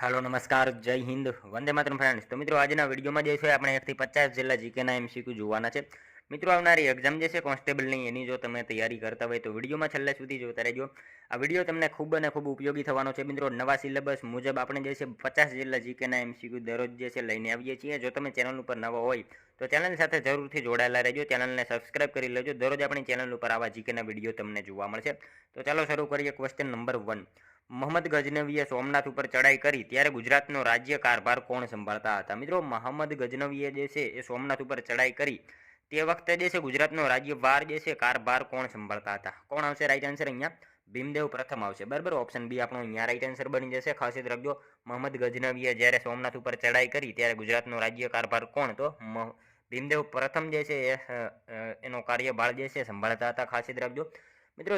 Hello नमस्कार जय Hind Vande Mataram friends. तो मित्रों आज विडियो में આપણે 1 થી 50 જેટલા જીકેના એમસીક્યુ જોવાના છે। મિત્રો આવનારી એક્ઝામ જે છે કોન્સ્ટેબલની એની જો તમે તૈયારી કરતા હોય તો વિડિયોમાં છેલ્લે સુધી જોતા રહેજો। આ વિડિયો તમને ખૂબ અને ખૂબ ઉપયોગી થવાનો છે। મિત્રો નવા સિલેબસ મુજબ આપણે જે છે 50 જેટલા જીકેના એમસીક્યુ દરરોજ જે છે લઈને આવીએ છીએ। જો તમે ચેનલ ઉપર નવા હોય તો ચેનલ સાથે જરૂરથી જોડાયેલા રહેજો, ચેનલને સબસ્ક્રાઇબ કરી લેજો। દરરોજ આપણી ચેનલ ઉપર આવા જીકેના વિડિયો તમને જોવા મળશે। તો ચાલો શરૂ કરીએ। ક્વેશ્ચન નંબર 1, મોહમ્મદ ગજનવીએ સોમનાથ ઉપર ચડાઈ કરી ત્યારે ગુજરાતનો રાજ્ય કારભાર કોણ સંભાળતા હતા? મિત્રો મોહમ્મદ ગજનવીએ જે છે એ સોમનાથ ઉપર ચડાઈ કરી તે વખતે જે છે ગુજરાતનો રાજ્યભાર જે છે કારભાર કોણ સંભાળતા હતા? કોણ આવશે રાઈટ આન્સર? અહીંયા ભીમદેવ પ્રથમ આવશે, બરાબર। ઓપ્શન બી આપણો અહીંયા રાઈટ આન્સર બની જશે। ખાસ યાદ રાખજો, મોહમ્મદ ગજનવીએ જ્યારે સોમનાથ ઉપર ચડાઈ કરી ત્યારે ગુજરાતનો રાજ્ય કારભાર કોણ? તો ભીમદેવ પ્રથમ જે છે એનો કાર્યભાર જે છે સંભાળતા હતા। ખાસ યાદ રાખજો મિત્રો।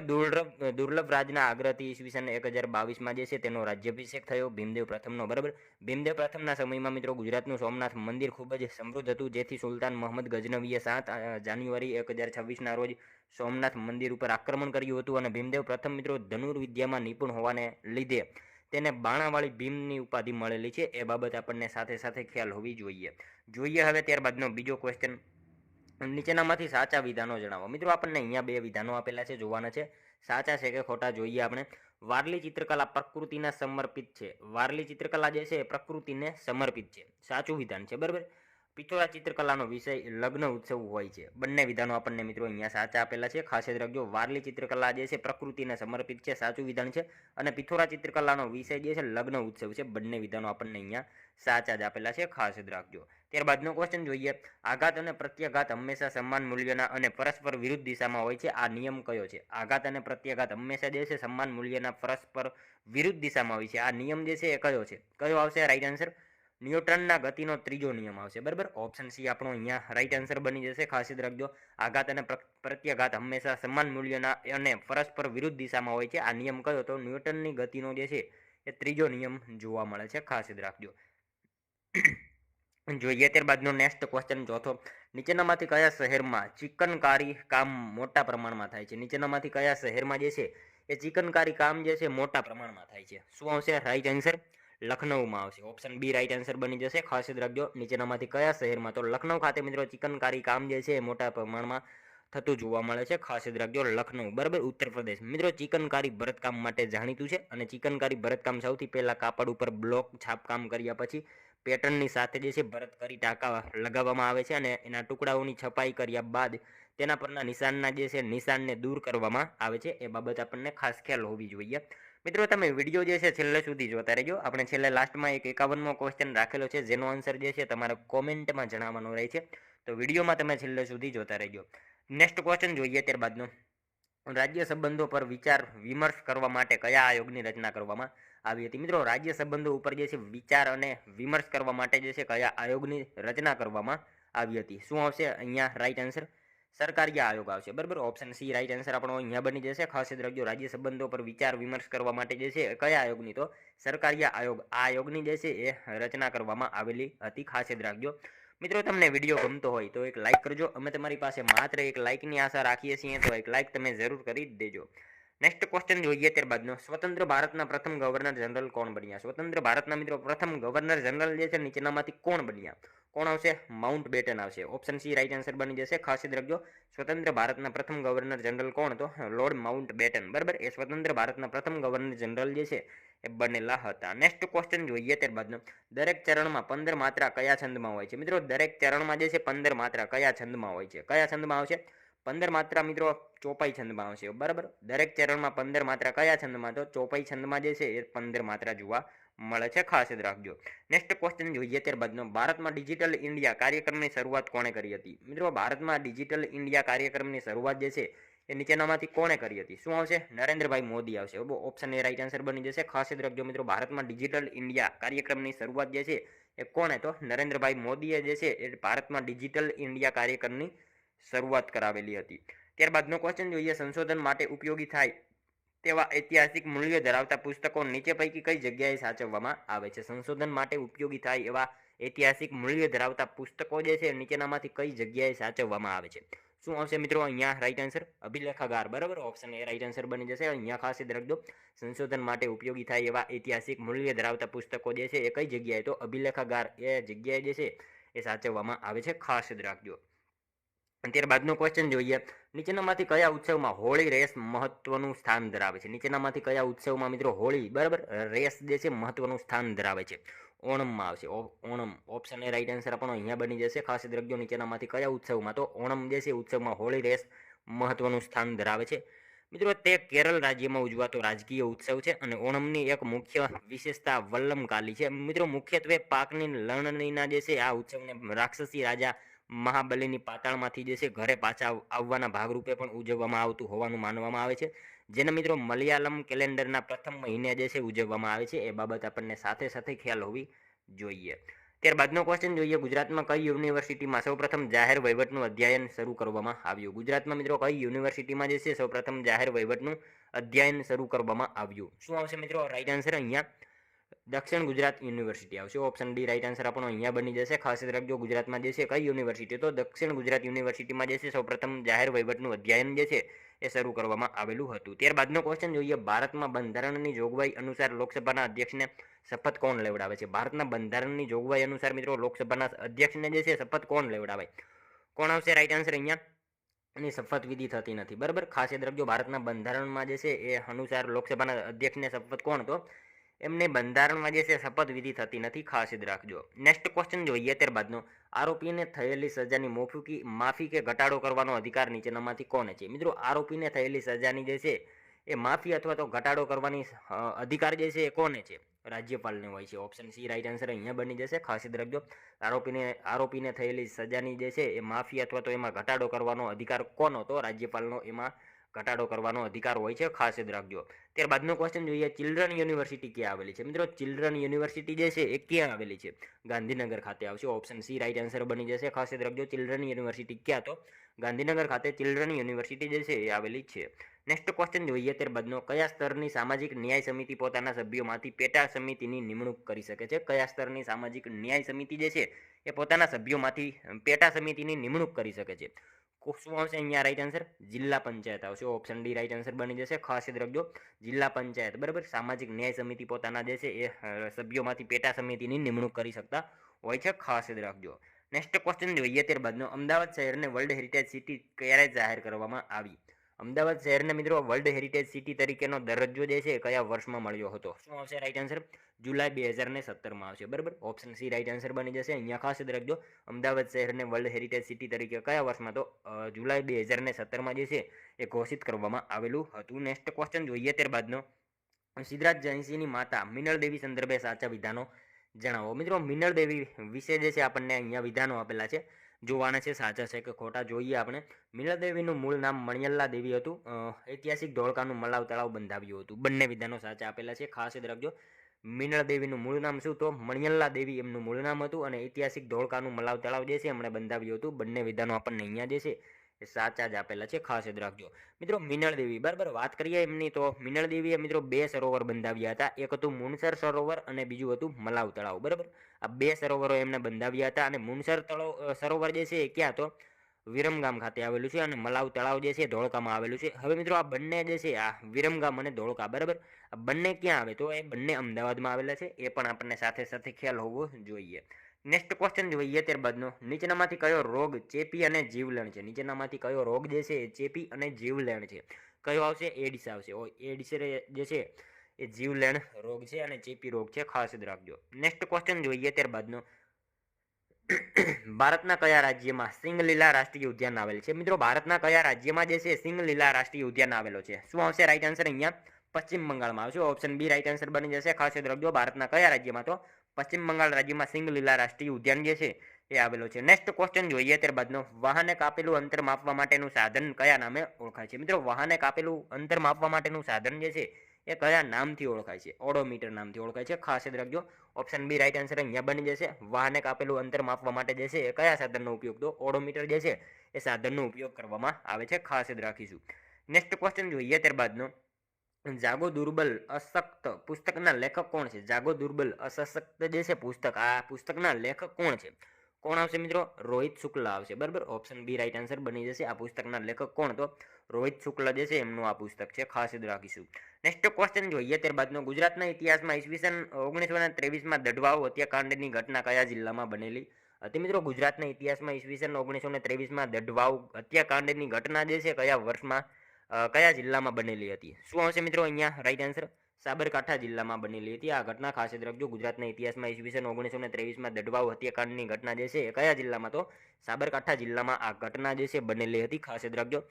દુર્લભ રાજના આગ્રહથી ઈસવીસન 1022 જે છે તેનો રાજ્યાભિષેક થયો ભીમદેવ પ્રથમનો, બરાબર। ભીમદેવ પ્રથમના સમયમાં મિત્રો ગુજરાતનું સોમનાથ મંદિર ખૂબ જ સમૃદ્ધ હતું, જેથી સુલતાન મોહમ્મદ ગજનવીએ 7 જાન્યુઆરી 1026ના રોજ સોમનાથ મંદિર ઉપર આક્રમણ કર્યું હતું અને ભીમદેવ પ્રથમ મિત્રો ધનુર્વિદ્યામાં નિપુણ હોવાને લીધે તેને બાણાવાળી ભીમની ઉપાધિ મળેલી છે। એ બાબત આપણને સાથે સાથે ખ્યાલ હોવી જોઈએ। હવે ત્યારબાદનો બીજો ક્વેશ્ચન, નીચેનામાંથી સાચા વિધાનો જણાવો। મિત્રો આપણને અહીંયા 2 વિધાનો આપેલા છે, જોવાના છે સાચા છે કે ખોટા જોઈએ આપણે। વારલી ચિત્રકલા પ્રકૃતિને સમર્પિત છે। વારલી ચિત્રકલા જે છે પ્રકૃતિને સમર્પિત છે, સાચું વિધાન છે, બરાબર। પિથોરા ચિત્રકલાનો વિષય લગ્ન ઉત્સવ હોય છે। બંને વિધાનો આપણને મિત્રો અહીંયા સાચા આપેલા છે। ખાસ યાદ રાખજો, વારલી ચિત્રકલા જે છે પ્રકૃતિને સમર્પિત છે, સાચું વિધાન છે, અને પિથોરા ચિત્રકલાનો વિષય જે છે લગ્ન ઉત્સવ છે। બંને વિધાનો આપણને અહીંયા સાચા જ આપેલા છે, ખાસ યાદ રાખજો। ત્યારબાદનો ક્વેશ્ચન જોઈએ, આઘાત અને પ્રત્યાઘાત હંમેશા સમાન મૂલ્યના અને પરસ્પર વિરુદ્ધ દિશામાં હોય છે, આ નિયમ કયો છે? આઘાત અને પ્રત્યાઘાત હંમેશા જે છે સમાન મૂલ્યના પરસ્પર વિરુદ્ધ દિશામાં હોય છે, આ નિયમ જે છે એ કયો છે? કયો આવશે રાઈટ આન્સર? ન્યૂટનના ગતિનો ત્રીજો નિયમ આવશે, બરાબર। ઓપ્શન સી આપણો અહીંયા રાઈટ આન્સર બની જશે। ખાસ યાદ રાખજો, આઘાત અને પ્રત્યાઘાત હંમેશા સમાન મૂલ્યના અને પરસ્પર વિરુદ્ધ દિશામાં હોય છે, આ નિયમ કયો? તો ન્યૂટનની ગતિનો જે છે એ ત્રીજો નિયમ જોવા મળે છે, ખાસ યાદ રાખજો। જોઈએ ત્યારબાદનો નેક્સ્ટ ક્વેશ્ચન ચોથો, નીચેનામાંથી કયા શહેરમાં ચિકનકારી કામ મોટા પ્રમાણમાં થાય છે? નીચેનામાંથી કયા શહેરમાં જે છે એ ચિકનકારી કામ જે છે મોટા પ્રમાણમાં થાય છે? શું આવશે રાઈટ આન્સર? લખનઉમાં આવશે। ઓપ્શન બી રાઈટ આન્સર બની જશે। ખાસ યાદ રાખજો, નીચેનામાંથી કયા શહેરમાં? તો લખનઉ ખાતે મિત્રો ચિકનકારી કામ જે છે એ મોટા પ્રમાણમાં થતું જોવા મળે છે, ખાસ યાદ રાખજો લખનઉ, બરાબર, ઉત્તર પ્રદેશ। મિત્રો ચિકનકારી ભરતકામ માટે જાણીતું છે અને ચિકનકારી ભરતકામ સૌથી પહેલા કાપડ ઉપર બ્લોક છાપકામ કર્યા પછી પેટર્નની સાથે જે છે ભરત કરી ટાંકા લગાવવામાં આવે છે અને એના ટુકડાઓની છપાઈ કર્યા બાદ તેના પરના નિશાનના જે છે નિશાનને દૂર કરવામાં આવે છે, એ બાબત આપણને ખાસ ખ્યાલ હોવી જોઈએ। મિત્રો તમે વિડીયો જે છે છેલ્લે સુધી જોતા રહેજો। આપણે છેલ્લે લાસ્ટમાં એક 51મો ક્વેશ્ચન રાખેલો છે, જેનો આન્સર જે છે તમારે કોમેન્ટમાં જણાવવાનો રહે છે, તો વિડીયોમાં તમે છેલ્લે સુધી જોતા રહેજો। નેક્સ્ટ ક્વેશ્ચન જોઈએ ત્યારબાદનો, રાજ્ય સંબંધો પર વિચાર વિમર્શ કરવા માટે કયા આયોગની રચના કરવામાં આવી હતી? મિત્રો રાજ્ય સંબંધો ઉપર જે છે વિચાર અને વિમર્શ કરવા માટે જે છે કયા આયોગની રચના કરવામાં આવી હતી? શું આવશે અહીંયા રાઈટ આન્સર? સરકારીય આયોગ આવશે, બરાબર। ઓપ્શન સી રાઈટ આન્સર આપણો અહીંયા બની જશે। ખાસ યાદ રાખજો, રાજ્ય સંબંધો પર વિચાર વિમર્શ કરવા માટે જે છે કયા આયોગની? તો સરકારીય આયોગ, આ આયોગની જે છે એ રચના કરવામાં આવેલી હતી, ખાસ યાદ રાખજો। મિત્રો તમને વિડીયો ગમતો હોય તો એક લાઇક કરજો, અમે તમારી પાસે માત્ર એક લાઇકની આશા રાખીએ છીએ, તો એક લાઇક તમે જરૂર કરી દેજો। નેક્સ્ટ ક્વેશ્ચન જોઈએ ત્યારબાદનો, સ્વતંત્ર ભારતના પ્રથમ ગવર્નર જનરલ કોણ બન્યા? સ્વતંત્ર ભારતના મિત્રો પ્રથમ ગવર્નર જનરલ જે છે નીચેનામાંથી કોણ બન્યા? કોણ આવશે? માઉન્ટ બેટન આવશે। ઓપ્શન સી રાઈટ આન્સર બની જશે। ખાસ યાદ રાખજો, સ્વતંત્ર ભારતના પ્રથમ ગવર્નર જનરલ કોણ? તો લોર્ડ માઉન્ટ બેટન, બરાબર, એ સ્વતંત્ર ભારતના પ્રથમ ગવર્નર જનરલ જે છે એ બનેલા હતા। નેક્સ્ટ ક્વેશ્ચન જોઈએ ત્યારબાદનો, દરેક ચરણમાં 15 માત્રા કયા છંદમાં હોય છે? મિત્રો દરેક ચરણમાં જે છે 15 માત્રા કયા છંદમાં હોય છે? કયા છંદમાં આવશે? 15 માત્રા મિત્રો ચોપાઈ છંદમાં આવશે, બરાબર। દરેક ચરણમાં 15 માત્રા કયા છંદમાં? તો ચોપાઈ છંદમાં જે છે એ 15 માત્રા જોવા મળે છે, ખાસ યાદ રાખજો। નેક્સ્ટ ક્વેશ્ચન જોઈએ ત્યારબાદનો, ભારતમાં ડિજિટલ ઇન્ડિયા કાર્યક્રમની શરૂઆત કોણે કરી હતી? મિત્રો ભારતમાં ડિજિટલ ઇન્ડિયા કાર્યક્રમની શરૂઆત જે છે એ નીચેનામાંથી કોણે કરી હતી? શું આવશે? નરેન્દ્રભાઈ મોદી આવશે। ઓપ્શન એ રાઈટ આન્સર બની જશે। ખાસ યાદ રાખજો મિત્રો, ભારતમાં ડિજિટલ ઇન્ડિયા કાર્યક્રમની શરૂઆત જે છે એ કોણે? તો નરેન્દ્રભાઈ મોદીએ જે છે એ ભારતમાં ડિજિટલ ઇન્ડિયા કાર્યક્રમની શરૂઆત કરાવેલી હતી। ત્યારબાદનો ક્વેશ્ચન જોઈએ, સંશોધન માટે ઉપયોગી થાય તેવા ઐતિહાસિક મૂલ્ય ધરાવતા પુસ્તકો નીચે પૈકી કઈ જગ્યાએ સાચવવામાં આવે છે? સંશોધન માટે ઉપયોગી થાય એવા ઐતિહાસિક મૂલ્ય ધરાવતા પુસ્તકો જે છે નીચેનામાંથી કઈ જગ્યાએ સાચવવામાં આવે છે? શું આવશે મિત્રો અહીંયા રાઈટ આન્સર અભિલેખાગાર, બરાબર, ઓપ્શન એ રાઈટ આન્સર બની જશે. અહીંયા ખાસ યાદ રાખજો, સંશોધન માટે ઉપયોગી થાય એવા ઐતિહાસિક મૂલ્ય ધરાવતા પુસ્તકો જે છે એ કઈ જગ્યાએ, તો અભિલેખાગાર એ જગ્યાએ જે છે એ સાચવવામાં આવે છે, ખાસ યાદ રાખજો. ત્યારબાદનો ક્વેશ્ચન જોઈએ, નીચેનામાંથી કયા ઉત્સવમાં હોળી રેસ મહત્વનું સ્થાન ધરાવે છે? નીચેનામાંથી કયા ઉત્સવમાં મિત્રો હોળી, બરાબર, રેસ જે છે મહત્વનું સ્થાન ધરાવે છે? ઓણમમાં આવશે, Onam, option A right answer આપણો અહીંયા બની જશે. ખાસ યાદ રાખજો, નીચેનામાંથી કયા ઉત્સવમાં, તો ઓણમ જે છે ઉત્સવમાં હોળી રેસ મહત્વનું સ્થાન ધરાવે છે. મિત્રો તે કેરળ રાજ્યમાં ઉજવાતો રાજકીય ઉત્સવ છે અને ઓણમની એક મુખ્ય વિશેષતા વલ્લમકાલી છે. મિત્રો મુખ્યત્વે પાકની લણણીના જે છે આ ઉત્સવને રાક્ષસી રાજા મહાબલીની પાતાળમાંથી જે છે ઘરે પાછા આવવાના ભાગરૂપે પણ ઉજવવામાં આવતું હોવાનું માનવામાં આવે છે, જેને મિત્રો મલયાલમ કેલેન્ડરના પ્રથમ મહિને જે છે ઉજવવામાં આવે છે. એ બાબત આપણને સાથે સાથે ખ્યાલ હોવી જોઈએ. ત્યારબાદનો ક્વેશ્ચન જોઈએ, ગુજરાતમાં કઈ યુનિવર્સિટીમાં સૌપ્રથમ જાહેર વહીવટનું અધ્યયન શરૂ કરવામાં આવ્યું? ગુજરાતમાં મિત્રો કઈ યુનિવર્સિટીમાં જે છે સૌપ્રથમ જાહેર વહીવટનું અધ્યયન શરૂ કરવામાં આવ્યું? શું આવશે મિત્રો રાઈટ આન્સર? અહીંયા દક્ષિણ ગુજરાત યુનિવર્સિટી આવશે. ઓપ્શન ડી રાઈટ આન્સર આપણો અહીંયા બની જશે. ખાસ યાદ રાખજો, ગુજરાતમાં જે છે કઈ યુનિવર્સિટી, તો દક્ષિણ ગુજરાત યુનિવર્સિટીમાં જે છે સૌપ્રથમ જાહેર વહીવટનું અધ્યયન જે છે એ શરૂ કરવામાં આવેલું હતું. ત્યારબાદનો ક્વેશ્ચન જોઈએ, ભારતમાં બંધારણની જોગવાઈ અનુસાર લોકસભાના અધ્યક્ષને શપથ કોણ લેવડાવે છે? ભારતના બંધારણની જોગવાઈ અનુસાર મિત્રો લોકસભાના અધ્યક્ષને જે છે શપથ કોણ લેવડાવે? કોણ આવશે રાઈટ આન્સર? અહીંયા એની શપથ વિધિ થતી નથી, બરાબર. ખાસ યાદ રાખજો, ભારતના બંધારણમાં જે છે એ અનુસાર લોકસભાના અધ્યક્ષને શપથ કોણ, તો એમને બંધારણમાં જે છે શપથ વિધિ થતી નથી, ખાસ યાદ રાખજો. નેક્સ્ટ ક્વેશ્ચન જોઈએ, ત્યારબાદનો, આરોપીને થયેલી સજાની માફી કે ઘટાડો કરવાનો અધિકાર નીચેનામાંથી કોને છે? મિત્રો આરોપીને થયેલી સજાની જે છે એ માફી અથવા તો ઘટાડો કરવાની અધિકાર જે છે એ કોને છે? રાજ્યપાલને હોય છે. ઓપ્શન સી રાઈટ આન્સર અહીંયા બની જશે. ખાસ યાદ રાખજો, આરોપીને થયેલી સજાની જે છે એ માફી અથવા તો એમાં ઘટાડો કરવાનો અધિકાર કોનો, તો રાજ્યપાલનો એમાં ઘટાડો કરવાનો અધિકાર હોય છે, ખાસ યાદ રાખજો. ત્યારબાદનો ક્વેશ્ચન જોઈએ, ચિલ્ડ્રન યુનિવર્સિટી ક્યાં આવેલી છે? મિત્રો ચિલ્ડ્રન યુનિવર્સિટી જે છે એ ક્યાં આવેલી છે? ગાંધીનગર ખાતે આવશે. ઓપ્શન સી રાઈટ આન્સર બની જશે. ખાસ યાદ રાખજો, ચિલ્ડ્રન યુનિવર્સિટી ક્યાં, તો ગાંધીનગર ખાતે ચિલ્ડ્રન યુનિવર્સિટી જે છે એ આવેલી છે. નેક્સ્ટ ક્વેશ્ચન જોઈએ, ત્યારબાદનો, કયા સ્તરની સામાજિક ન્યાય સમિતિ પોતાના સભ્યોમાંથી પેટા સમિતિની નિમણૂક કરી શકે છે? કયા સ્તરની સામાજિક ન્યાય સમિતિ જે છે એ પોતાના સભ્યોમાંથી પેટા સમિતિની નિમણૂક કરી શકે છે? શું આવશે અહીંયા રાઈટ આન્સર? જિલ્લા પંચાયત આવશે. ઓપ્શન ડી રાઈટ આન્સર બની જશે. ખાસ યાદ રાખજો, જિલ્લા પંચાયત, બરાબર, સામાજિક ન્યાય સમિતિ પોતાના જે છે એ સભ્યોમાંથી પેટા સમિતિની નિમણૂક કરી શકતા હોય છે, ખાસ યાદ રાખજો. નેક્સ્ટ ક્વેશ્ચન જોઈએ, ત્યારબાદનો, અમદાવાદ શહેરને વર્લ્ડ હેરિટેજ સિટી ક્યારે જાહેર કરવામાં આવી? અમદાવાદ શહેરને મિત્રો વર્લ્ડ હેરિટેજ સિટી તરીકેનો દરજ્જો જે છે કયા વર્ષમાં મળ્યો હતો? શું આવશે રાઈટ આન્સર? જુલાઈ 2017માં આવશે, બરાબર. ઓપ્શન સી રાઈટ આન્સર બની જશે. અહીંયા ખાસ યાદ રાખજો, અમદાવાદ શહેરને વર્લ્ડ હેરિટેજ સિટી તરીકે કયા વર્ષમાં, તો જુલાઈ 2017માં જે છે એ ઘોષિત કરવામાં આવેલું હતું. નેક્સ્ટ ક્વેશ્ચન જોઈએ, ત્યારબાદનો, સિદ્ધરાજ જયસિંહની માતા મિનળ દેવી સંદર્ભે સાચા વિધાનો જણાવો. મિત્રો મિનળ દેવી વિશે જે છે આપણને અહીંયા વિધાનો આપેલા છે, જોવાના છે સાચા છે કે ખોટા. જોઈએ આપણે. મિનળ દેવીનું મૂળ નામ મણિયલ્લા દેવી હતું. ઐતિહાસિક ધોળકાનું મલાવ તળાવ બંધાવ્યું હતું. બંને વિધાનો સાચા આપેલા છે, ખાસ યાદ રાખજો. મિનળ દેવીનું મૂળ નામ શું, તો મણિયલ્લા દેવી એમનું મૂળ નામ હતું, અને ઐતિહાસિક ધોળકાનું મલાવ તળાવ જે છે એમણે બંધાવ્યું હતું. બંને વિધાનો આપણને અહીંયા જે છે એ સાચા જ આપેલા છે, ખાસ યાદ રાખજો. મિત્રો મિનળ દેવી, બરાબર, વાત કરીએ એમની, તો મિનળ દેવીએ મિત્રો 2 સરોવર બંધાવ્યા હતા. એક હતું મુનસર સરોવર અને બીજું હતું મલાવ તળાવ, બરાબર. આ 2 સરોવરો એમને બંધાવ્યા હતા, અને મુનસર સરોવર જે છે એ ક્યાં, તો વિરમગામ ખાતે આવેલું છે, અને મલાવ તળાવ જે છે ધોળકામાં આવેલું છે. હવે મિત્રો આ બંને જે છે, આ વિરમગામ અને ધોળકા, બરાબર, આ બંને ક્યાં આવે, તો એ બંને અમદાવાદમાં આવેલા છે. એ પણ આપણને સાથે સાથે ખ્યાલ હોવો જોઈએ. નેક્સ્ટ ક્વેશ્ચન જોઈએ, ત્યારબાદનો, નીચેનામાંથી કયો રોગ ચેપી અને જીવલેણ છે? નીચેનામાંથી કયો રોગ જે છે એ ચેપી અને જીવલેણ છે? કયો આવશે? એડિસ આવશે. એડિસ જે છે એ જીવલેણ રોગ છે અને ચેપી રોગ છે, ખાસ યાદ રાખજો. નેક્સ્ટ ક્વેશ્ચન જોઈએ, ત્યારબાદનો, ભારતના કયા રાજ્યમાં સિંગલીલા રાષ્ટ્રીય ઉદ્યાન આવેલ છે? મિત્રો ભારતના કયા રાજ્યમાં જે છે સિંગલીલા રાષ્ટ્રીય ઉદ્યાન આવેલો છે? શું આવશે રાઈટ આન્સર? અહીંયા પશ્ચિમ બંગાળમાં આવશે. ઓપ્શન બી રાઈટ આન્સર બની જશે. ખાસ યાદ રાખજો, ભારતના કયા રાજ્યમાં, તો પશ્ચિમ બંગાળ રાજ્યમાં સિંગલીલા રાષ્ટ્રીય ઉદ્યાન જે છે એ આવેલો છે. નેક્સ્ટ ક્વેશ્ચન જોઈએ, ત્યારબાદનો, વાહને કાપેલું અંતર માપવા માટેનું સાધન કયા નામે ઓળખાય છે? મિત્રો વાહને કાપેલું અંતર માપવા માટેનું સાધન જે છે એ કયા નામથી ઓળખાય છે? ઓડોમીટર નામથી ઓળખાય છે, ખાસ યાદ રાખજો. ઓપ્શન બી રાઈટ આન્સર અહીંયા બની જશે. વાહને કાપેલું અંતર માપવા માટે જે છે એ કયા સાધનનો ઉપયોગ, તો ઓડોમીટર જે છે એ સાધનનો ઉપયોગ કરવામાં આવે છે, ખાસ યાદ રાખીશું. નેક્સ્ટ ક્વેશ્ચન જોઈએ, ત્યારબાદનો, જાગો દુર્બલ અશક્ત પુસ્તકના લેખક કોણ છે? જાગો દુર્બલ અસશક્ત જે છે પુસ્તક, આ પુસ્તકના લેખક કોણ છે? કોણ આવશે મિત્રો? રોહિત શુક્લ આવશે, બરાબર. ઓપ્શન બી રાઈટ આન્સર બની જશે. આ પુસ્તકના લેખક કોણ? તો રોહિત શુક્લ જે છે એમનું આ પુસ્તક છે, ખાસ યાદ રાખીશું. નેક્સ્ટ ક્વેશ્ચન જોઈએ ત્યારબાદનો. ગુજરાતના ઇતિહાસમાં ઈસવીસન 1923માં દઢવાઉ હત્યાકાંડની ઘટના કયા જિલ્લામાં બનેલી હતી? મિત્રો, ગુજરાતના ઇતિહાસમાં ઈસવીસન 1923માં દઢવાઉ હત્યાકાંડની ઘટના જે છે કયા વર્ષમાં કયા જિલ્લામાં બનેલી હતી? શું આવશે મિત્રો અહીંયા રાઈટ આન્સર? સાબરકાંઠા જિલ્લામાં બનેલી હતી આ ઘટના. ખાસ યાદ રાખજો. ગુજરાતના ઇતિહાસમાં ઈસવીસન 1923માં દઢવાઉ હત્યાકાંડની ઘટના જે છે એ કયા જિલ્લામાં? તો સાબરકાંઠા જિલ્લામાં આ ઘટના જે છે બનેલી હતી. ખાસ યાદ રાખજો.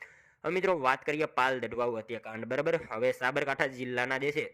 હવે મિત્રો વાત કરીએ પાલ દઢવાઉ હત્યાકાંડ, બરાબર. હવે સાબરકાંઠા જિલ્લાના જે છે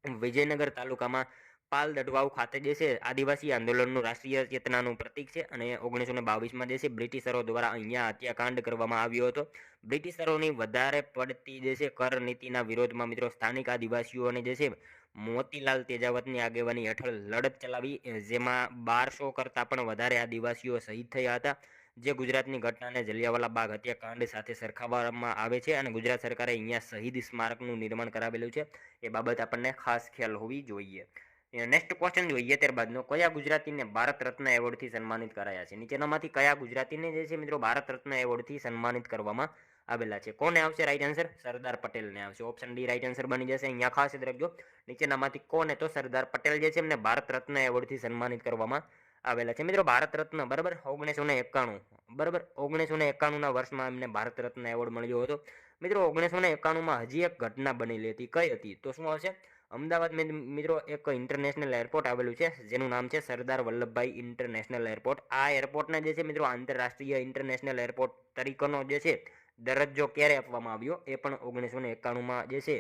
વિજયનગર તાલુકામાં પાલ દઢવાઉ ખાતે જે છે આદિવાસી આંદોલનનું રાષ્ટ્રીય ચેતનાનું પ્રતીક છે અને 1922માં જે છે બ્રિટિશરો દ્વારા અહીંયા હત્યાકાંડ કરવામાં આવ્યો હતો. બ્રિટિશરોની વધારે પડતી જે છે કર નીતિના વિરોધમાં મિત્રો સ્થાનિક આદિવાસીઓને જે છે મોતીલાલ તેજાવતની આગેવાની હેઠળ લડત ચલાવી, જેમાં 1200 કરતાં પણ વધારે આદિવાસીઓ શહીદ થયા હતા. જે ગુજરાતની ઘટનાને જલિયાવાલા બાગ હત્યાકાંડ સાથે સરખાવવામાં આવે છે અને ગુજરાત સરકારે અહીંયા શહીદ સ્મારકનું નિર્માણ કરાવેલું છે. એ બાબત આપણને ખાસ ખ્યાલ હોવી જોઈએ. નેક્સ્ટ ક્વેશ્ચન જોઈએ ત્યારબાદનો. કયા ગુજરાતીને ભારત રત્ન એવોર્ડથી સન્માનિત કરાયા છે? નીચેનામાંથી કયા ગુજરાતીને જે છે મિત્રો ભારત રત્ન એવોર્ડથી સન્માનિત કરવામાં આવેલા છે? કોને આવશે રાઈટ આન્સર? સરદાર પટેલને આવશે. ઓપ્શન ડી રાઈટ આન્સર બની જશે. અહીંયા ખાસ યાદ રાખજો. નીચેનામાંથી કોને? તો સરદાર પટેલ જે છે એમને ભારત રત્ન એવોર્ડથી સન્માનિત કરવામાં આવેલા છે. મિત્રો ભારત રત્ન, બરાબર, 1991, બરાબર, 1991ના વર્ષમાં એમને ભારત રત્ન એવોર્ડ મળ્યો હતો. મિત્રો 1991માં હજી એક ઘટના બનેલી હતી. કઈ હતી? તો શું આવશે? અમદાવાદ મિત્રો એક ઇન્ટરનેશનલ એરપોર્ટ આવેલું છે જેનું નામ છે સરદાર વલ્લભભાઈ ઇન્ટરનેશનલ એરપોર્ટ. આ એરપોર્ટને જે છે મિત્રો આંતરરાષ્ટ્રીય ઇન્ટરનેશનલ એરપોર્ટ તરીકેનો જે છે દરજ્જો ક્યારે આપવામાં આવ્યો? એ પણ 1991માં જે છે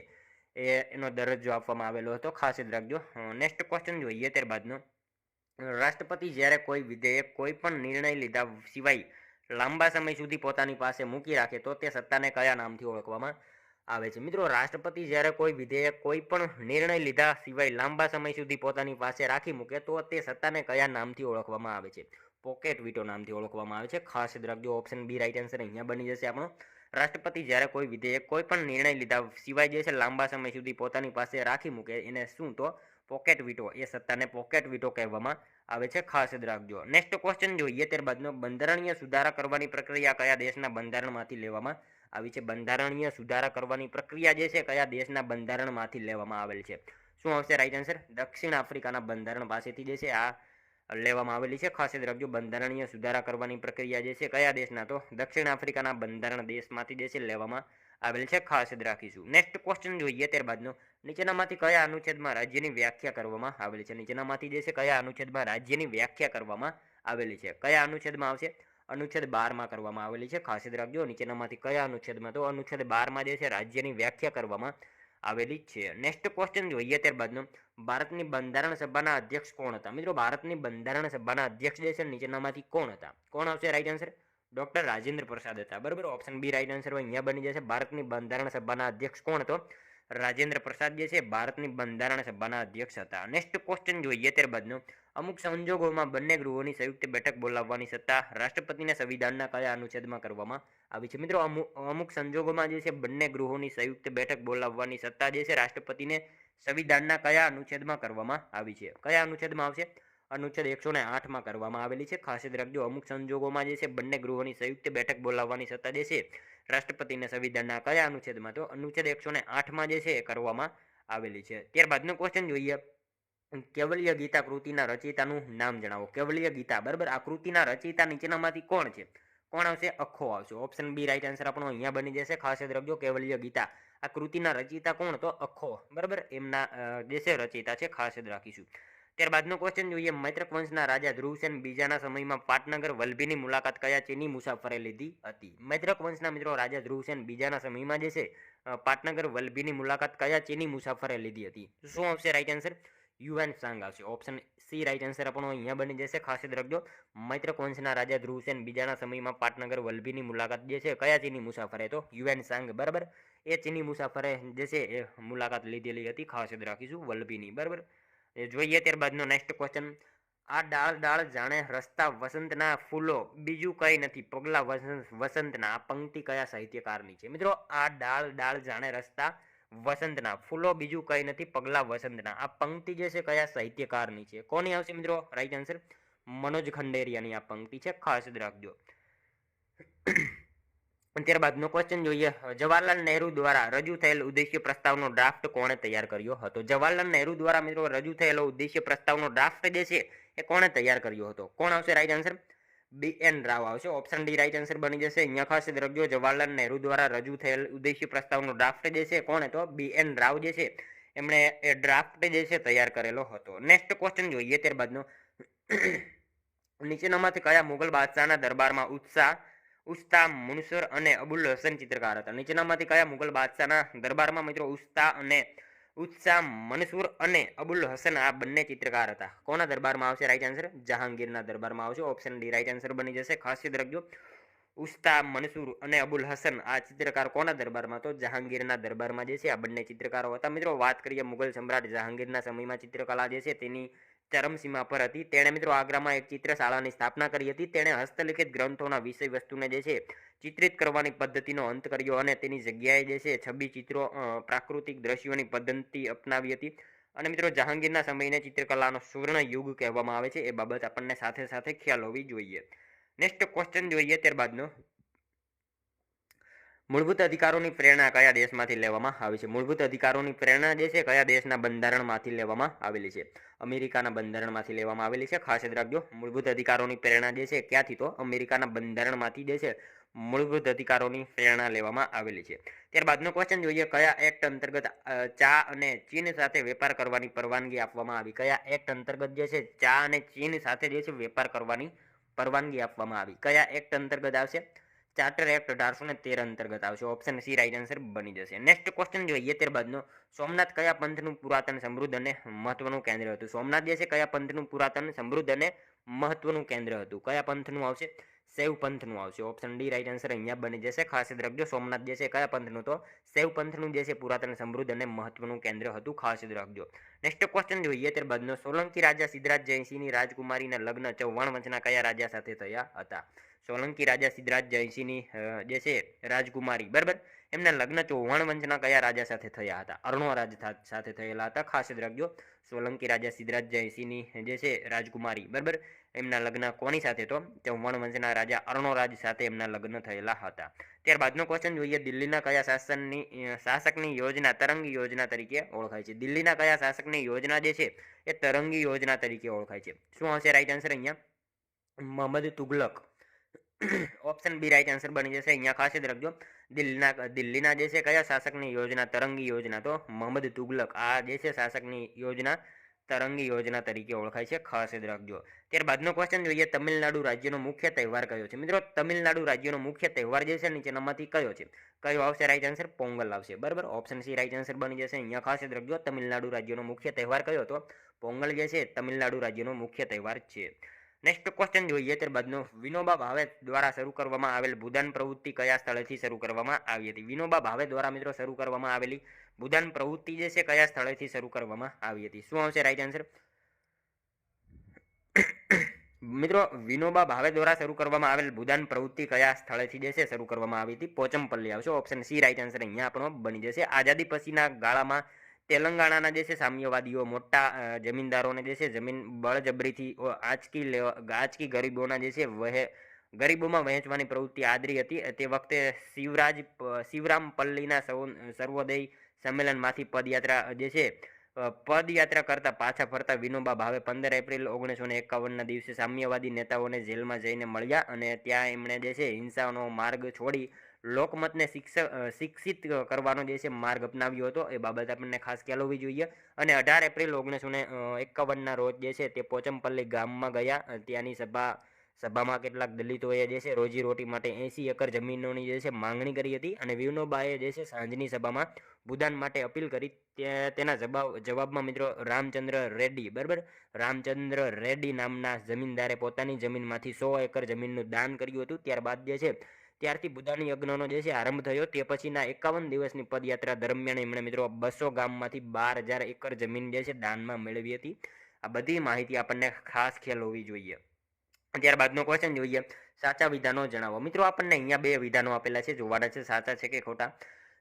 એનો દરજ્જો આપવામાં આવેલો હતો. ખાસ યાદ રાખજો. નેક્સ્ટ ક્વેશ્ચન જોઈએ ત્યારબાદનો. રાષ્ટ્રપતિ જ્યારે કોઈ વિધેયક કોઈ પણ નિર્ણય લીધા સિવાય લાંબા સમય સુધી પોતાની પાસે મૂકી રાખે તો તે સત્તાને કયા નામથી ઓળખવામાં આવે છે? મિત્રો રાષ્ટ્રપતિ જ્યારે કોઈ વિધેયક કોઈ પણ નિર્ણય લીધા સિવાય લાંબા સમય સુધી પોતાની પાસે રાખી મૂકે તો તે સત્તાને કયા નામથી ઓળખવામાં આવે છે? પોકેટ વીટો નામથી ઓળખવામાં આવે છે. ખાસ યાદ રાખજો. ઓપ્શન બી રાઈટ આન્સર અહીંયા બની જશે આપણો. રાષ્ટ્રપતિ જ્યારે કોઈ વિધેયક કોઈ પણ નિર્ણય લીધા સિવાય જે છે લાંબા સમય સુધી પોતાની પાસે રાખી મૂકે એને શું? તો પોકેટ વીટો. એ સત્તાને પોકેટ વીટો કહેવામાં આવે છે. ખાસ યાદ રાખજો. નેક્સ્ટ ક્વેશ્ચન જોઈએ ત્યારબાદનો. બંધારણીય સુધારા કરવાની પ્રક્રિયા કયા દેશના બંધારણમાંથી લેવામાં આવી છે? બંધારણીય સુધારા કરવાની પ્રક્રિયા જે છે કયા દેશના બંધારણમાંથી લેવામાં આવેલ છે? શું આવશે રાઈટ આન્સર? દક્ષિણ આફ્રિકાના બંધારણ પાસેથી જે છે આ લેવામાં આવેલી છે. ખાસ યાદ રાખજો. બંધારણીય સુધારા કરવાની પ્રક્રિયા જે છે કયા દેશના? તો દક્ષિણ આફ્રિકાના બંધારણ દેશમાંથી જે છે લેવામાં આવેલ છે. ખાસ યાદ રાખીશું. નેક્સ્ટ ક્વેશ્ચન જોઈએ ત્યારબાદનો. નીચેનામાંથી કયા અનુચ્છેદમાં રાજ્યની વ્યાખ્યા કરવામાં આવેલી છે? નીચેનામાંથી જે છે કયા અનુચ્છેદમાં રાજ્યની વ્યાખ્યા કરવામાં આવેલી છે? કયા અનુચ્છેદમાં આવશે? અનુચ્છેદ 12માં કરવામાં આવેલી છે. ખાસ યાદ રાખજો. નીચેનામાંથી કયા અનુચ્છેદમાં? તો અનુચ્છેદ 12માં જે છે રાજ્યની વ્યાખ્યા કરવામાં આવેલી છે. નેક્સ્ટ ક્વેશ્ચન જોઈએ ત્યારબાદનો. ભારતની બંધારણ સભાના અધ્યક્ષ કોણ હતા? મિત્રો ભારતની બંધારણ સભાના અધ્યક્ષ જે છે નીચેનામાંથી કોણ હતા? કોણ આવશે right answer? Doctor Rajendra Prasad હતા, બરાબર. ઓપ્શન બી રાઈટ આન્સર અહીંયા બની જશે. ભારતની બંધારણ સભાના અધ્યક્ષ કોણ હતો? રાજેન્દ્ર પ્રસાદ જે છે ભારતની બંધારણ સભાના અધ્યક્ષ હતા. નેક્સ્ટ ક્વેશ્ચન જોઈએ ત્યારબાદનો. અમુક સંજોગોમાં બંને ગૃહોની સંયુક્ત બેઠક બોલાવવાની સત્તા રાષ્ટ્રપતિના સંવિધાનના કયા અનુચ્છેદમાં કરવામાં આવી છે? મિત્રો અમુક સંજોગોમાં જે છે બંને ગૃહોની સંયુક્ત બેઠક બોલાવવાની સત્તા જે છે રાષ્ટ્રપતિને સંવિધાનના કયા અનુચ્છેદમાં કરવામાં આવી છે? કયા અનુચ્છેદમાં આવશે? અનુચ્છેદ 108માં કરવામાં આવેલી છે. ખાસ યાદ રાખજો. અમુક સંજોગોમાં જે છે બંને ગૃહોની સંયુક્ત બેઠક બોલાવવાની સત્તા જે છે રાષ્ટ્રપતિને સંવિધાનના કયા અનુચ્છેદમાં? તો અનુચ્છેદ 108માં જે છે એ કરવામાં આવેલી છે. ત્યારબાદનો ક્વેશ્ચન જોઈએ. કેવલ્ય ગીતા કૃતિના રચયિતાનું નામ જણાવો. કેવલ્ય ગીતા, બરાબર, આ કૃતિના રચયિતા નીચેનામાંથી કોણ છે? કોણ આવશે? અખો આવશે. ઓપ્શન બી રાઈટ આન્સર આપણો અહીંયા બની જશે. ખાસ યાદ રાખજો. કેવલ્ય ગીતા આ કૃતિના રચયિતા કોણ? તો અખો, બરાબર, એમના જે છે રચયિતા છે. ખાસ યાદ રાખીશું. ત્યારબાદનો ક્વેશ્ચન જોઈએ. મૈત્રક વંશના રાજા ધ્રુવસેન બીજાના સમયમાં પાટનગર વલ્લભીની મુલાકાત કયા ચીની મુસાફરે લીધી હતી? મૈત્રક વંશના મિત્રો રાજા ધ્રુવસેન બીજાના સમયમાં જે છે પાટનગર વલ્લભીની મુલાકાત કયા ચીની મુસાફરે લીધી હતી? શું આવશે રાઈટ આન્સર? યુએન સાંગ આવશે. ઓપ્શન સી રાઈટ આન્સર આપણો અહીંયા બની જશે. ખાસ યાદ રાખજો. મૈત્રક વંશના રાજા ધ્રુવસેન બીજાના સમયમાં પાટનગર વલ્લભીની મુલાકાત જે છે કયા ચીની મુસાફરે? તો યુએન સાંગ, બરાબર, એ ચીની મુસાફરે જે છે એ મુલાકાત લીધેલી હતી. ખાસ યાદ રાખીશું વલ્લભીની, બરાબર. જોઈએ ત્યારબાદનો નેક્સ્ટ ક્વેશ્ચન. આ ડાળ ડાળ જાણે રસ્તા વસંતના ફૂલો બીજું કઈ નથી પગલા વસંતના. આ પંક્તિ કયા સાહિત્યકારની છે? મિત્રો આ ડાળ ડાળ જાણે રસ્તા વસંતના ફૂલો બીજું કઈ નથી પગલા વસંતના. આ પંક્તિ જે છે કયા સાહિત્યકારની છે? કોની આવશે મિત્રો રાઈટ આન્સર? મનોજ ખંડેરિયાની આ પંક્તિ છે, ખાસ યાદ રાખજો. ત્યારબાદનો ક્વેશ્ચન જોઈએ. જવાહરલાલ નહેરુ દ્વારા રજૂ થયેલ ઉદ્દેશ્ય પ્રસ્તાવનો ડ્રાફ્ટ કોણે તૈયાર કર્યો હતો? જવાહરલાલ નહેરુ દ્વારા મિત્રો રજૂ થયેલો ઉદ્દેશ્ય પ્રસ્તાવનો ડ્રાફ્ટ જે છે એ કોણે તૈયાર કર્યો હતો? કોણ આવશે રાઈટ આન્સર? BN રાવ આવશે. ઓપ્શન ડી રાઈટ આન્સર બની જશે. અહીંયા ખાસ યાદ રાખજો, જવાહરલાલ નહેરુ દ્વારા રજૂ થયેલ ઉદ્દેશ્ય પ્રસ્તાવનો ડ્રાફ્ટ જે છે કોણે? તો BN રાવ જે છે એમણે એ ડ્રાફ્ટ જે છે તૈયાર કરેલો હતો. નેક્સ્ટ ક્વેશ્ચન જોઈએ. ત્યારબાદનો નીચેનામાંથી કયા મુગલ બાદશાહના દરબારમાં ઉસ્તા મનસુર અને અબુલ હસન ચિત્રકાર હતા? નીચેનામાંથી કયા મુગલ બાદશાહના દરબારમાં મિત્રો ઉત્સા મનસુર અને અબુલ હસન આ બંને ચિત્રકાર હતા? કોના દરબારમાં આવશે રાઈટ આન્સર? જહાંગીરના દરબારમાં આવશે. ઓપ્શન ડી રાઈટ આન્સર બની જશે. ખાસ યાદ રાખજો, ઉસ્તા મનસુર અને અબુલ હસન આ ચિત્રકાર કોના દરબારમાં? તો જહાંગીરના દરબારમાં જે છે આ બંને ચિત્રકારો હતા. મિત્રો વાત કરીએ મુગલ સમ્રાટ જહાંગીરના સમયમાં ચિત્રકલા જે છે તેની ચરમસીમા પર હતી. તેણે મિત્રો આગ્રામાં એક ચિત્રશાળાની સ્થાપના કરી હતી. તેણે હસ્તલિખિત ગ્રંથોના વિષય વસ્તુને જે છે ચિત્રિત કરવાની પદ્ધતિનો અંત કર્યો અને તેની જગ્યાએ જે છે છબી ચિત્રો પ્રાકૃતિક દ્રશ્યોની પદ્ધતિ અપનાવી હતી. અને મિત્રો જહાંગીરના સમયને ચિત્રકલાનો સુવર્ણ યુગ કહેવામાં આવે છે. એ બાબત આપણને સાથે સાથે ખ્યાલ હોવી જોઈએ. નેક્સ્ટ ક્વેશ્ચન જોઈએ. ત્યારબાદનો મૂળભૂત અધિકારોની પ્રેરણા કયા દેશમાંથી લેવામાં આવી છે? મૂળભૂત અધિકારોની પ્રેરણા જે છે કયા દેશના બંધારણમાંથી લેવામાં આવેલી છે? અમેરિકાના બંધારણમાંથી લેવામાં આવેલી છે. ખાસ યાદ રાખજો, મૂળભૂત અધિકારોની પ્રેરણા જે છે ક્યાંથી? તો અમેરિકાના બંધારણમાંથી જે છે મૂળભૂત અધિકારોની પ્રેરણા લેવામાં આવેલી છે. ત્યારબાદનો ક્વેશ્ચન જોઈએ. કયા એક્ટ અંતર્ગત ચા અને ચીન સાથે વેપાર કરવાની પરવાનગી આપવામાં આવી? કયા એક્ટ અંતર્ગત જે છે ચા અને ચીન સાથે જે છે વેપાર કરવાની પરવાનગી આપવામાં આવી? કયા એક્ટ અંતર્ગત આવશે? ચાર્ટર એક્ટ 1813 અંતર્ગત આવશે. ઓપ્શન સી રાઈટ આન્સર બની જશે. નેક્સ્ટ ક્વેશ્ચન જોઈએ. ત્યારબાદનો સોમનાથ કયા પંથનું પુરાતન સમૃદ્ધ અને મહત્વનું કેન્દ્ર હતું? સોમનાથ જે છે કયા પંથનું પુરાતન સમૃદ્ધ અને મહત્વનું કેન્દ્ર હતું? કયા પંથનું આવશે? શૈવ પંથનું આવશે. ઓપ્શન ડી રાઈટ આન્સર અહીંયા બની જશે. ખાસ યાદ રાખજો, સોમનાથ જે છે કયા પંથનું? તો શૈવ પંથનું જે છે પુરાતન સમૃદ્ધ અને મહત્વનું કેન્દ્ર હતું. ખાસ યાદ રાખજો. નેક્સ્ટ ક્વેશ્ચન જોઈએ. ત્યારબાદનો સોલંકી રાજા સિદ્ધરાજ જયસિંહની રાજકુમારીના લગ્ન ચૌહાણ વંશના કયા રાજા સાથે થયા હતા? સોલંકી રાજા સિદ્ધરાજ જયસિંહની જે છે રાજકુમારી, બરાબર, એમના લગ્ન ચૌહાણ વંશના કયા રાજા સાથે થયા હતા? અર્ણોરાજ સાથે થયેલા હતા. ખાસ યાદ રાખજો, સોલંકી રાજા સિદ્ધરાજ જયસિંહની જે છે રાજકુમારી, બરાબર, એમના લગ્ન કોની સાથે? તો ચૌહાણ વંશના રાજા અર્ણોરાજ સાથે એમના લગ્ન થયેલા હતા. ત્યારબાદનો ક્વેશ્ચન જોઈએ. દિલ્હીના કયા શાસકની યોજના તરંગી યોજના તરીકે ઓળખાય છે? દિલ્હીના કયા શાસકની યોજના જે છે એ તરંગી યોજના તરીકે ઓળખાય છે? શું આવશે રાઈટ આન્સર અહીંયા? Mohammad Tughlaq. Option B right answer બની જશે. અહીંયા ખાસ યાદ રાખજો, દિલ્હીના જે છે કયા શાસકની યોજના તરંગી યોજના? તો મોહમ્મદ તુગલક આ જે છે શાસકની યોજના તરંગી યોજના તરીકે ઓળખાય છે. ખાસ યાદ રાખજો. ત્યારબાદનો ક્વેશ્ચન જોઈએ. તમિલનાડુ રાજ્યનો મુખ્ય તહેવાર કયો છે? મિત્રો તમિલનાડુ રાજ્યનો મુખ્ય તહેવાર જે છે નીચેનામાંથી કયો છે? કયો આવશે રાઈટ આન્સર? પોંગલ આવશે. બરાબર, ઓપ્શન સી રાઈટ આન્સર બની જશે. અહીંયા ખાસ યાદ રાખજો, તમિલનાડુ રાજ્યનો મુખ્ય તહેવાર કયો? તો પોંગલ જે છે તમિલનાડુ રાજ્યનો મુખ્ય તહેવાર છે. નેક્સ્ટ ક્વેશ્ચન જોઈએ. ત્યારબાદનો વિનોબા ભાવે દ્વારા શરૂ કરવામાં આવેલ ભૂદાન પ્રવૃત્તિ કયા સ્થળેથી શરૂ કરવામાં આવી હતી? વિનોબા ભાવે દ્વારા મિત્રો શરૂ કરવામાં આવેલી ભૂદાન પ્રવૃત્તિ જે છે કયા સ્થળેથી શરૂ કરવામાં આવી હતી? શું આવશે રાઈટ આન્સર? મિત્રો વિનોબા ભાવે દ્વારા શરૂ કરવામાં આવેલ ભૂદાન પ્રવૃત્તિ કયા સ્થળેથી જે છે શરૂ કરવામાં આવી હતી? પોચમપલ્લી આવશે. ઓપ્શન સી રાઈટ આન્સર અહીંયા આપણો બની જશે. આઝાદી પછીના ગાળામાં તેલંગાણાના જે છે સામ્યવાદીઓ મોટા જમીનદારોને જે છે જમીન બળજબરીથી આંચકી ગરીબોના જે છે ગરીબોમાં વહેંચવાની પ્રવૃત્તિ આદરી હતી. તે વખતે શિવરામ પલ્લીના સર્વોદય સંમેલનમાંથી પદયાત્રા કરતા પાછા ફરતા વિનોબા ભાવે 15 એપ્રિલ 1951ના દિવસે સામ્યવાદી નેતાઓને જેલમાં જઈને મળ્યા અને ત્યાં એમણે જે છે હિંસાનો માર્ગ છોડી લોકમતને શિક્ષિત કરવાનો જે છે માર્ગ અપનાવ્યો હતો. એ બાબત આપણને ખાસ ખ્યાલ હોવી જોઈએ. અને 18 એપ્રિલ 1951ના રોજ જે છે તે પોચમપલ્લી ગામમાં ગયા. ત્યાંની સભામાં કેટલાક દલિતોએ જે છે રોજીરોટી માટે 80 એકર જમીનોની જે છે માંગણી કરી હતી અને વિનોબાએ જે છે સાંજની સભામાં ભૂદાન માટે અપીલ કરી. તેના જવાબમાં મિત્રો રામચંદ્ર રેડ્ડી, બરાબર, રામચંદ્ર રેડ્ડી નામના જમીનદારે પોતાની જમીનમાંથી 100 એકર જમીનનું દાન કર્યું હતું. ત્યારબાદ જે છે ત્યારથી બુદ્ધાની યજ્ઞનો જે છે આરંભ થયો. તે પછીના 51 દિવસની પદયાત્રા દરમિયાન એમણે મિત્રો 200 ગામમાંથી 12,000 એકર જમીન જે છે દાનમાં મેળવી હતી. આ બધી માહિતી આપણને ખાસ ખ્યાલ હોવી જોઈએ. ત્યારબાદનો ક્વેશ્ચન જોઈએ. સાચા વિધાનો જણાવો. મિત્રો આપણને અહીંયા 2 વિધાનો આપેલા છે, જોવાના છે સાચા છે કે ખોટા.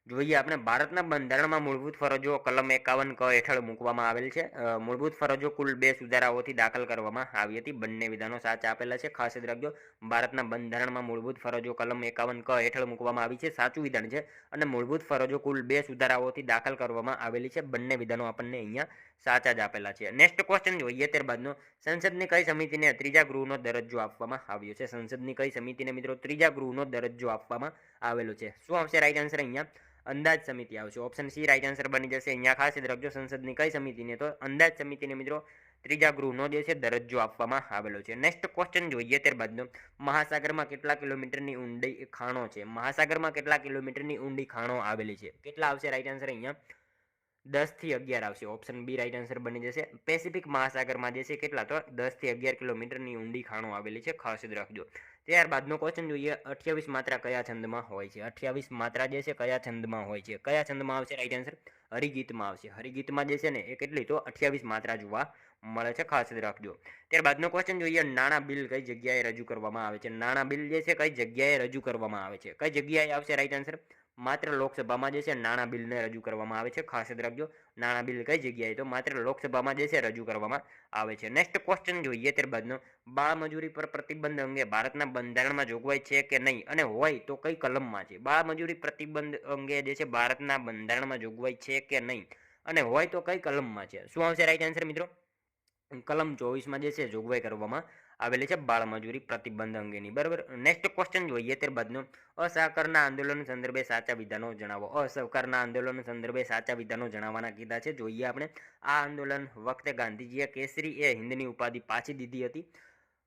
જોઈએ આપણે ભારતના બંધારણમાં મૂળભૂત ફરજો કલમ 51 ક હેઠળ મૂકવામાં આવેલ છે. મૂળભૂત ફરજો કુલ 2 સુધારાઓથી દાખલ કરવામાં આવી હતી. બંને વિધાનો સાચા આપેલા છે, ખાસ યાદ રાખજો. ભારતના બંધારણમાં મૂળભૂત ફરજો કલમ 51 ક હેઠળ મૂકવામાં આવી છે, સાચું વિધાન છે. અને મૂળભૂત ફરજો કુલ 2 સુધારાઓથી દાખલ કરવામાં આવેલી છે. બંને વિધાનો આપણને અહીંયા સાચા જ આપેલા છે. નેક્સ્ટ ક્વેશ્ચન જોઈએ ત્યારબાદનો, સંસદની કઈ સમિતિને ત્રીજા ગૃહનો દરજ્જો આપવામાં આવ્યો છે? સંસદની કઈ સમિતિને મિત્રો ત્રીજા ગૃહનો દરજ્જો આપવામાં આવેલો છે? શું આવશે રાઈટ આન્સર? અહીંયા અંદાજ સમિતિ આવશે. ઓપ્શન સી રાઈટ આન્સર બની જશે. અહીંયા ખાસ યાદ રાખજો, સંસદની કઈ સમિતિને? તો અંદાજ સમિતિને મિત્રો ત્રીજા ગૃહનો જે છે દરજ્જો આપવામાં આવેલો છે. નેક્સ્ટ ક્વેશ્ચન જોઈએ ત્યારબાદનો, મહાસાગરમાં કેટલા કિલોમીટરની ઊંડી ખાણો છે? મહાસાગરમાં કેટલા કિલોમીટરની ઊંડી ખાણો આવેલી છે? કેટલા આવશે રાઈટ આન્સર? અહીંયા 10 થી 11 આવશે. ઓપ્શન બી રાઈટ આન્સર બની જશે. પેસિફિક મહાસાગરમાં જે છે કેટલા? તો 10 થી 11 કિલોમીટરની ઊંડી ખાણો આવેલી છે, ખાસ યાદ રાખજો. ત્યારબાદનો ક્વેશ્ચન જોઈએ, 28 માત્રા કયા છંદમાં હોય છે? 28 માત્રા જે છે કયા છંદમાં હોય છે? કયા છંદમાં આવશે રાઈટ આન્સર? હરિગીતમાં આવશે. હરિગીતમાં જે છે ને એ કેટલી? તો 28 માત્રા જોવા મળે છે, ખાસ યાદ રાખજો. ત્યારબાદનો ક્વેશ્ચન જોઈએ, નાણાં બિલ કઈ જગ્યાએ રજૂ કરવામાં આવે છે? નાણાં બિલ જે છે કઈ જગ્યાએ રજૂ કરવામાં આવે છે? કઈ જગ્યાએ આવશે રાઈટ આન્સર? માત્ર લોકસભામાં જે છે નાણાં બિલને રજૂ કરવામાં આવે છે, ખાસ યાદ રાખજો. નાણાં બિલ કઈ જગ્યાએ? તો માત્ર લોકસભામાં જે છે રજૂ કરવામાં આવે છે. નેક્સ્ટ ક્વેશ્ચન જોઈએ ત્યારબાદનો, બાળમજૂરી પર પ્રતિબંધ અંગે ભારતના બંધારણમાં જોગવાઈ છે કે નહીં, અને હોય તો કઈ કલમમાં છે? બાળમજૂરી પ્રતિબંધ અંગે જે છે ભારતના બંધારણમાં જોગવાઈ છે કે નહીં, અને હોય તો કઈ કલમમાં છે? શું આવશે રાઈટ આન્સર મિત્રો? કલમ 24માં જે છે જોગવાઈ કરવામાં આવેલી છે બાળમજૂરી પ્રતિબંધ અંગેની, બરાબર. નેક્સ્ટ ક્વેશ્ચન જોઈએ ત્યારબાદનો, અસહકારના આંદોલન સંદર્ભે સાચા વિધાનો જણાવો. અસહકારના આંદોલન સંદર્ભે સાચા વિધાનો જણાવવાના કીધા છે. જોઈએ આપણે, આ આંદોલન વખતે ગાંધીજીએ કેસરી એ હિન્દની ઉપાધિ પાછી દીધી હતી.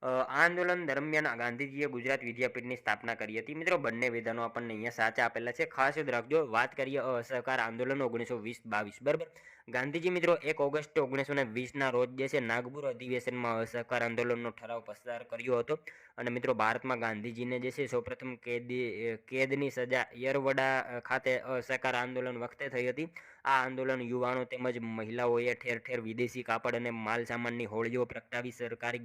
આ આંદોલન દરમિયાન ગાંધીજીએ ગુજરાત વિદ્યાપીઠની સ્થાપના કરી હતી. મિત્રો બંને વિધાનો આપણને અહીંયા સાચા આપેલા છે, ખાસ યાદ રાખજો. વાત કરીએ અસહકાર આંદોલન 1920-22, બરાબર. ગાંધીજી મિત્રો 1 ઓગસ્ટ 1920ના રોજ જે છે નાગપુર અધિવેશનમાં અસહકાર આંદોલનનો ઠરાવ પસાર કર્યો હતો. અને મિત્રો ભારતમાં ગાંધીજીને જે છે સૌપ્રથમ કેદની સજા યરવડા ખાતે અસહકાર આંદોલન વખતે થઈ હતી. આ આંદોલન યુવાનો તેમજ મહિલાઓએ ઠેર ઠેર વિદેશી કાપડ અને માલ સામાનની હોળીઓ પ્રગટાવી સરકારી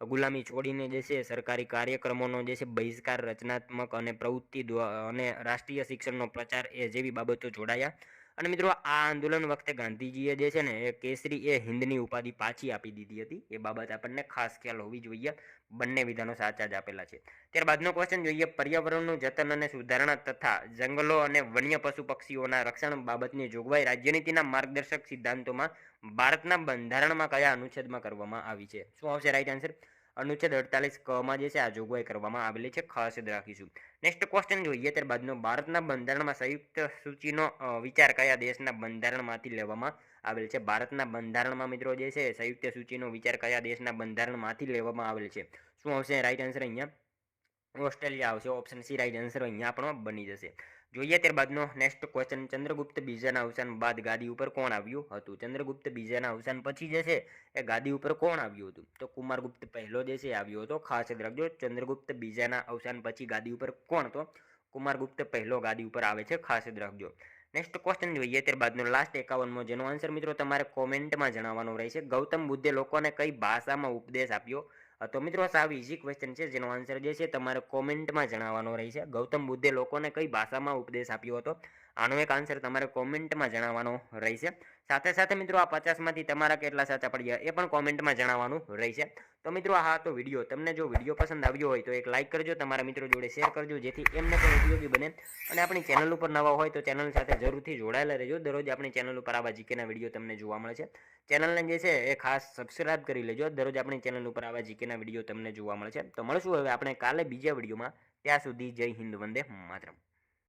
ગુલામી છોડીને જે છે સરકારી કાર્યક્રમોનો જે છે બહિષ્કાર, રચનાત્મક અને પ્રવૃત્તિ અને રાષ્ટ્રીય શિક્ષણનો પ્રચાર એ જેવી બાબતો જોડાયા. અને મિત્રો આ આંદોલન વખતે ગાંધીજીએ જે છે ને એ કેસરી એ હિન્દની ઉપાધિ પાછી આપી દીધી હતી. એ બાબત આપણને ખાસ ખ્યાલ હોવી જોઈએ. બંને વિધાનો સાચા જ આપેલા છે. ત્યારબાદનો ક્વેશ્ચન જોઈએ, પર્યાવરણનું જતન અને સુધારણા તથા જંગલો અને વન્ય પશુ પક્ષીઓના રક્ષણ બાબતની જોગવાઈ રાજ્યનીતિના માર્ગદર્શક સિદ્ધાંતોમાં ભારતના બંધારણમાં કયા અનુચ્છેદમાં કરવામાં આવી છે? શું આવશે રાઈટ આન્સર? અનુચ્છેદ 48 ક માં જે છે આ જોગવાઈ કરવામાં આવેલી છે, ખાસ યાદ રાખીશું. નેક્સ્ટ ક્વેશ્ચન જોઈએ ત્યારબાદનો, ભારતના બંધારણમાં સંયુક્ત સૂચિનો વિચાર કયા દેશના બંધારણમાંથી લેવામાં આવેલ છે? ભારતના બંધારણમાં મિત્રો જે છે સંયુક્ત સૂચિનો વિચાર કયા દેશના બંધારણમાંથી લેવામાં આવેલ છે? શું આવશે રાઈટ આન્સર? અહીંયા ઓસ્ટ્રેલિયા આવશે. ઓપ્શન સી રાઈટ આન્સર અહીંયા આપણો બની જશે. જોઈએ ત્યારબાદનો નેક્સ્ટ ક્વેશ્ચન, ચંદ્રગુપ્ત બીજાના અવસાન બાદ ગાદી ઉપર કોણ આવ્યું હતું? ચંદ્રગુપ્ત બીજાના અવસાન પછી જે છે એ ગાદી ઉપર કોણ આવ્યું હતું? તો કુમારગુપ્ત પહેલો જે છે આવ્યો હતો, ખાસ યાદ રાખજો. ચંદ્રગુપ્ત બીજાના અવસાન પછી ગાદી ઉપર કોણ? તો કુમારગુપ્ત પહેલો ગાદી ઉપર આવે છે, ખાસ યાદ રાખજો. નેક્સ્ટ ક્વેશ્ચન જોઈએ ત્યારબાદનો લાસ્ટ 51મો, જેનો આન્સર મિત્રો તમારે કોમેન્ટમાં જણાવવાનો રહેશે. ગૌતમ બુદ્ધે લોકોને કઈ ભાષામાં ઉપદેશ આપ્યો? તો મિત્રો સાવ ઇઝી ક્વેશ્ચન છે, જેનો આન્સર જે છે તમારે કોમેન્ટમાં જણાવવાનો રહેશે. ગૌતમ બુદ્ધે લોકોને કઈ ભાષામાં ઉપદેશ આપ્યો હતો? આનો એક આન્સર તમારે કોમેન્ટમાં જણાવવાનો રહેશે. સાથે સાથે મિત્રો આ 50માંથી તમારા કેટલા સાચા પડ્યા એ પણ કોમેન્ટમાં જણાવવાનું રહેશે. તો મિત્રો હા, તો વિડીયો તમને જો વિડીયો પસંદ આવ્યો હોય તો એક લાઇક કરજો, તમારા મિત્રો જોડે શેર કરજો, જેથી એમને પણ ઉપયોગી બને. અને આપણી ચેનલ ઉપર નવા હોય તો ચેનલ સાથે જરૂરથી જોડાયેલા રહેજો. દરરોજ આપણી ચેનલ ઉપર આવા જીકેના વિડીયો તમને જોવા મળે છે. ચેનલને જે છે એ ખાસ સબસ્ક્રાઇબ કરી લેજો. દરરોજ આપણી ચેનલ ઉપર આવા જીકેના વિડીયો તમને જોવા મળે છે. તો મળશું હવે આપણે કાલે બીજા વિડીયોમાં. ત્યાં સુધી જય હિન્દ, વંદે માતરમ.